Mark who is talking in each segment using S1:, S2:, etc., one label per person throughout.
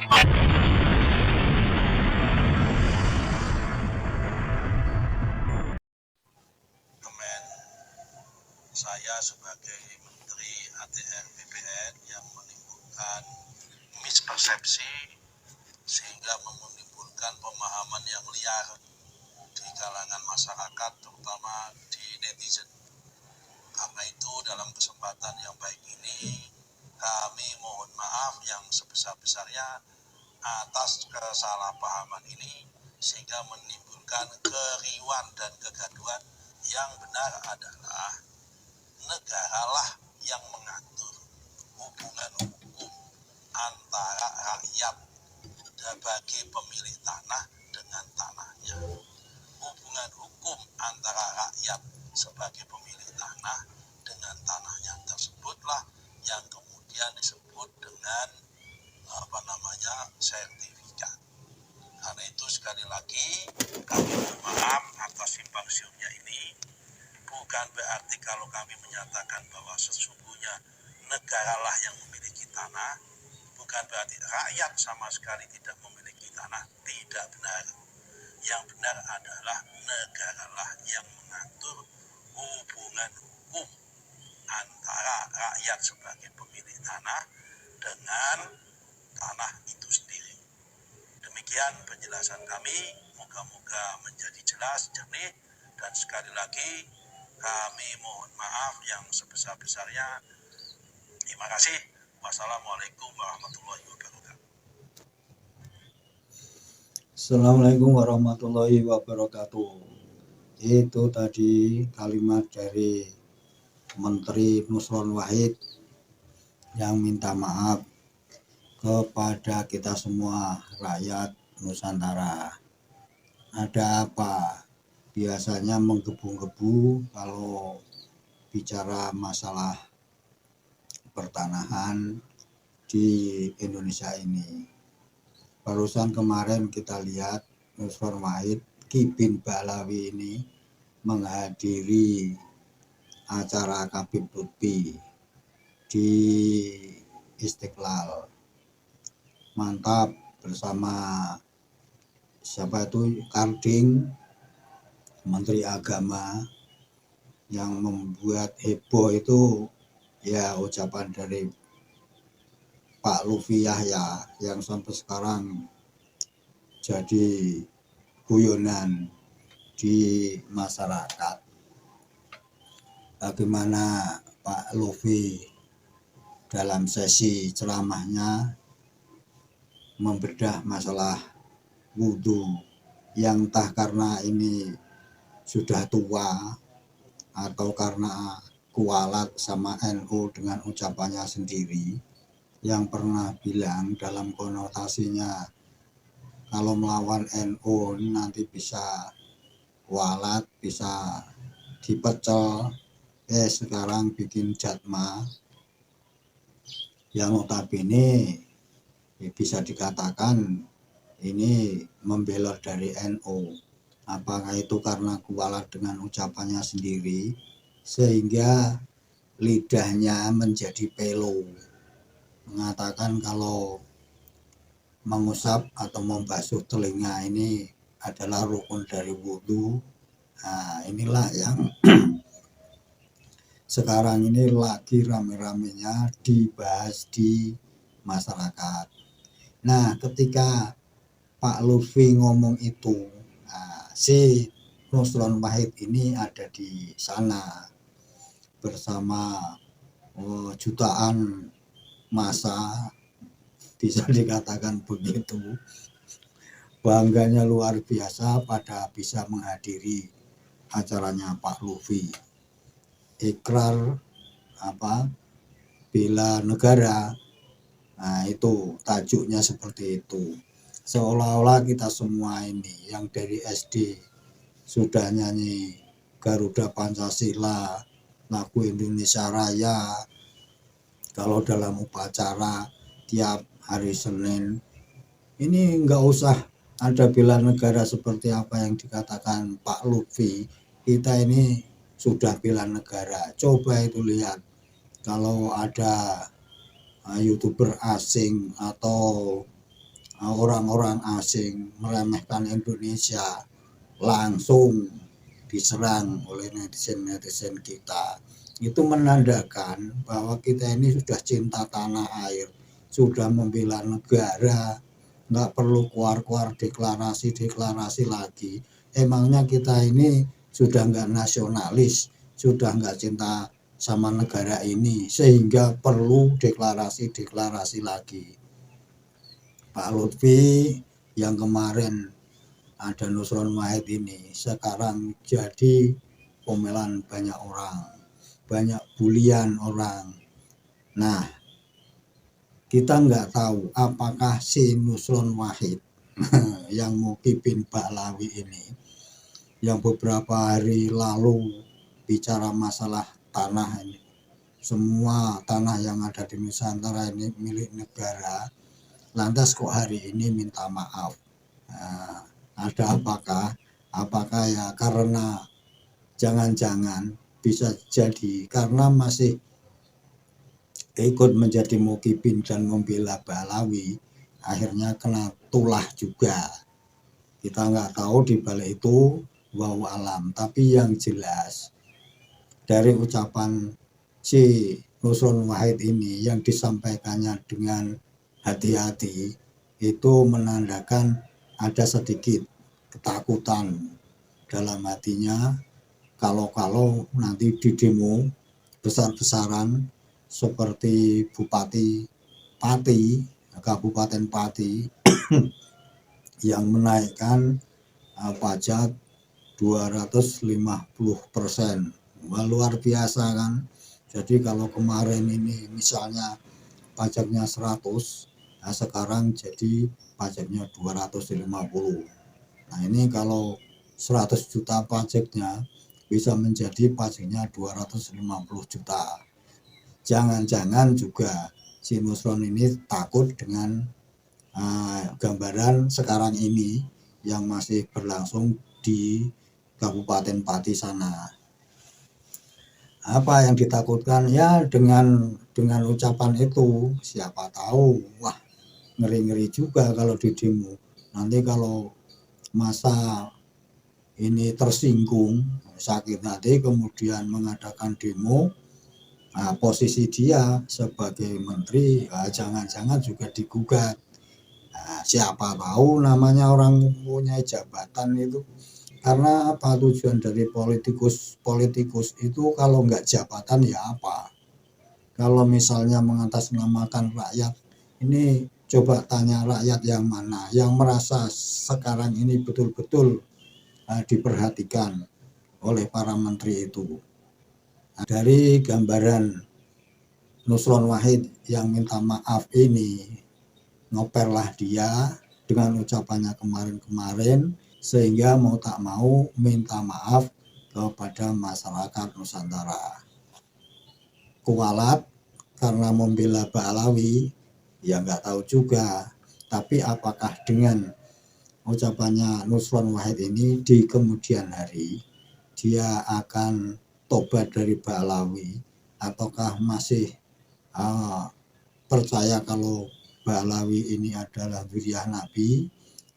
S1: Kemen, saya sebagai Menteri ATR BPN yang menimbulkan mispersepsi sehingga menimbulkan pemahaman yang liar di kalangan masyarakat, terutama di netizen. Karena itu dalam kesempatan yang baik ini kami mohon maaf yang sebesar-besarnya atas kesalahpahaman ini sehingga menimbulkan keriuhan dan kegaduhan. Yang benar adalah negaralah yang mengatur hubungan hukum antara rakyat bagi pemilik tanah dengan tanahnya. Hubungan hukum antara rakyat sebagai pemilik tanah dengan tanahnya tersebutlah yang kemudian disebut dengan sertifikat. Karena itu sekali lagi kami mohon maaf atas simpang siurnya ini. Bukan berarti kalau kami menyatakan bahwa sesungguhnya negaralah yang memiliki tanah, bukan berarti rakyat sama sekali tidak memiliki tanah. Tidak benar. Yang benar adalah negaralah yang mengatur hubungan hukum antara rakyat sebagai pemilik tanah dengan tanah itu sendiri. Demikian penjelasan kami, moga-moga menjadi jelas, jernih, dan sekali lagi kami mohon maaf yang sebesar-besarnya. Terima kasih. Wassalamualaikum warahmatullahi wabarakatuh.
S2: Assalamualaikum warahmatullahi wabarakatuh. Itu tadi kalimat dari Menteri Nusron Wahid yang minta maaf kepada kita semua rakyat Nusantara. Ada apa? Biasanya menggebu-gebu kalau bicara masalah pertanahan di Indonesia ini. Barusan kemarin kita lihat Nusron Wahid Ki bin Balawi ini menghadiri acara Habib Lutfi di Istiqlal. Mantap, bersama siapa itu, Karding, Menteri Agama, yang membuat heboh itu ya ucapan dari Pak Lutfi Yahya yang sampai sekarang jadi guyonan di masyarakat. Bagaimana Pak Lutfi dalam sesi ceramahnya membedah masalah wudhu yang entah karena ini sudah tua atau karena kualat sama NU dengan ucapannya sendiri, yang pernah bilang dalam konotasinya kalau melawan NU nanti bisa kualat, bisa dipecel. Sekarang bikin jatma yang notabene bisa dikatakan ini membelot dari NU. Apakah itu karena kualat dengan ucapannya sendiri sehingga lidahnya menjadi pelo, mengatakan kalau mengusap atau membasuh telinga ini adalah rukun dari wudhu. Nah, inilah yang sekarang ini lagi rame-ramenya dibahas di masyarakat. Nah, ketika Pak Lutfi ngomong itu, si Nusron Wahid ini ada di sana bersama jutaan massa, bisa dikatakan begitu. Bangganya luar biasa pada bisa menghadiri acaranya Pak Lutfi. Ikrar bela negara. Nah, itu tajuknya seperti itu. Seolah-olah kita semua ini yang dari SD sudah nyanyi Garuda Pancasila, lagu Indonesia Raya, kalau dalam upacara tiap hari Senin. Ini enggak usah ada bela negara seperti apa yang dikatakan Pak Lutfi. Kita ini sudah bela negara. Coba itu lihat kalau ada YouTuber asing atau orang-orang asing meremehkan Indonesia, langsung diserang oleh netizen-netizen kita. Itu menandakan bahwa kita ini sudah cinta tanah air, sudah membela negara, nggak perlu keluar-keluar deklarasi lagi. Emangnya kita ini sudah nggak nasionalis, sudah nggak cinta sama negara ini, sehingga perlu deklarasi lagi. Pak Lutfi yang kemarin ada Nusron Wahid ini sekarang jadi omelan banyak orang, banyak bulian orang. Nah, kita nggak tahu apakah si Nusron Wahid yang Muki bin Ba'lawi ini yang beberapa hari lalu bicara masalah tanah ini, semua tanah yang ada di Nusantara ini milik negara, lantas kok hari ini minta maaf. Nah, ada apakah ya karena jangan-jangan bisa jadi karena masih ikut menjadi mukibin dan membela Ba'lawi, akhirnya kena tulah juga. Kita nggak tahu di balik itu, wallahu alam. Tapi yang jelas dari ucapan si Nusron Wahid ini yang disampaikannya dengan hati-hati, itu menandakan ada sedikit ketakutan dalam hatinya kalau nanti di demo besar-besaran seperti Bupati Pati, Kabupaten Pati yang menaikkan pajak 250%. Wah, luar biasa kan. Jadi kalau kemarin ini misalnya pajaknya 100, nah sekarang jadi pajaknya 250. Nah ini kalau 100 juta pajaknya bisa menjadi pajaknya 250 juta. Jangan-jangan juga si Nusron ini takut dengan gambaran sekarang ini yang masih berlangsung di Kabupaten Pati sana. Apa yang ditakutkan ya dengan ucapan itu, siapa tahu, wah ngeri-ngeri juga kalau di demo. Nanti kalau masa ini tersinggung, sakit hati, kemudian mengadakan demo, nah, posisi dia sebagai menteri jangan-jangan juga digugat. Nah, siapa tahu namanya orang punya jabatan itu. Karena apa tujuan dari politikus itu kalau nggak jabatan ya apa? Kalau misalnya mengatasnamakan rakyat, ini coba tanya rakyat yang mana yang merasa sekarang ini betul-betul diperhatikan oleh para menteri itu. Nah, dari gambaran Nusron Wahid yang minta maaf ini, ngoperlah dia dengan ucapannya kemarin-kemarin, sehingga mau tak mau minta maaf kepada masyarakat Nusantara. Kualat karena membela Ba'lawi, ya nggak tahu juga. Tapi apakah dengan ucapannya Nusron Wahid ini di kemudian hari dia akan tobat dari Ba'lawi, ataukah masih percaya kalau Ba'lawi ini adalah dzurriyyah Nabi?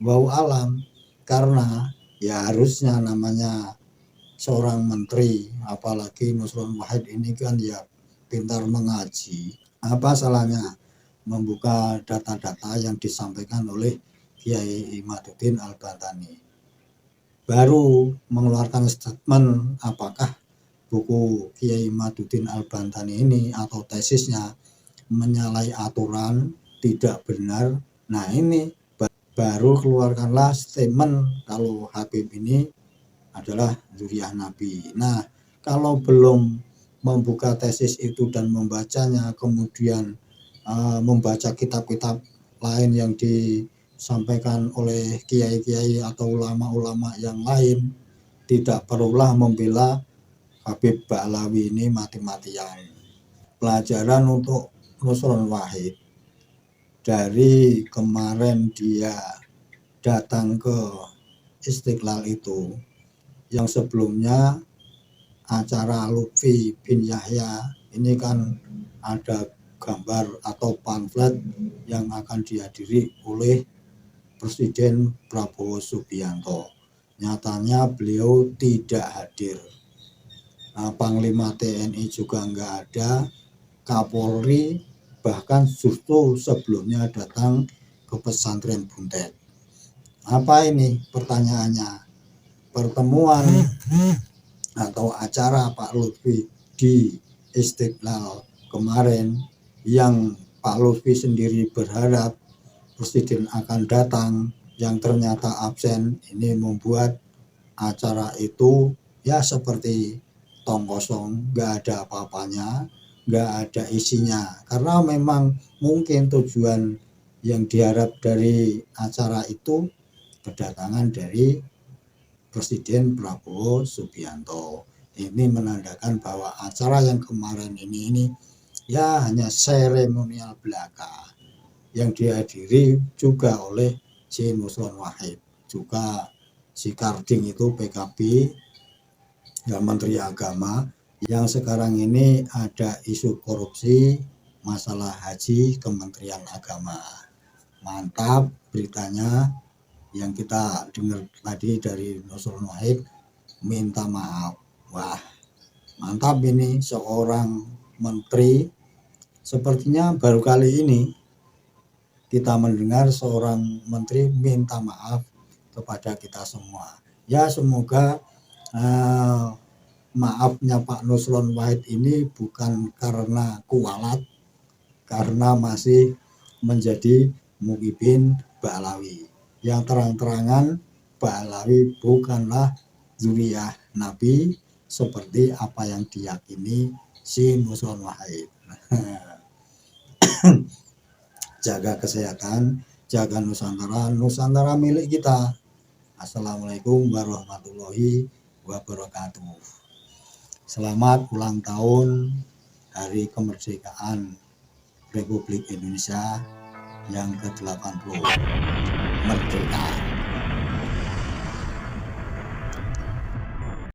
S2: Wallahu alam. Karena ya harusnya namanya seorang menteri, apalagi Nusron Wahid ini kan ya pintar mengaji, apa salahnya membuka data-data yang disampaikan oleh Kiai Imaduddin Al-Bantani. Baru mengeluarkan statement apakah buku Kiai Imaduddin Al-Bantani ini atau tesisnya menyalahi aturan, tidak benar. Nah ini baru keluarkanlah statement kalau Habib ini adalah dzurriyyah Nabi. Nah, kalau belum membuka tesis itu dan membacanya, kemudian membaca kitab-kitab lain yang disampaikan oleh kiai-kiai atau ulama-ulama yang lain, tidak perlulah membela Habib Ba'lawi ini mati-matian. Pelajaran untuk Nusron Wahid, dari kemarin dia datang ke Istiqlal itu, yang sebelumnya acara Lutfi bin Yahya ini kan ada gambar atau pamflet yang akan dihadiri oleh Presiden Prabowo Subianto. Nyatanya beliau tidak hadir. Panglima TNI juga nggak ada, Kapolri bahkan justru sebelumnya datang ke pesantren Buntet. Apa ini pertanyaannya? Pertemuan atau acara Pak Lutfi di Istiqlal kemarin yang Pak Lutfi sendiri berharap Presiden akan datang yang ternyata absen, ini membuat acara itu ya seperti tong kosong, nggak ada apa-apanya, nggak ada isinya, karena memang mungkin tujuan yang diharap dari acara itu kedatangan dari Presiden Prabowo Subianto. Ini menandakan bahwa acara yang kemarin ini ya hanya seremonial belaka yang dihadiri juga oleh si Nusron Wahid, juga si Karding itu PKB, ya Menteri Agama, yang sekarang ini ada isu korupsi masalah haji Kementerian Agama. Mantap beritanya yang kita dengar tadi dari Nusron Wahid, minta maaf. Wah, mantap ini seorang menteri. Sepertinya baru kali ini kita mendengar seorang menteri minta maaf kepada kita semua. Ya semoga maafnya Pak Nusron Wahid ini bukan karena kualat, karena masih menjadi Muhyiddin Ba'alawi. Yang terang-terangan Ba'alawi bukanlah zuriyah Nabi seperti apa yang diyakini si Nusron Wahid. Jaga kesehatan, jaga Nusantara, Nusantara milik kita. Assalamualaikum warahmatullahi wabarakatuh. Selamat ulang tahun Hari Kemerdekaan Republik Indonesia yang ke-80. Merdeka.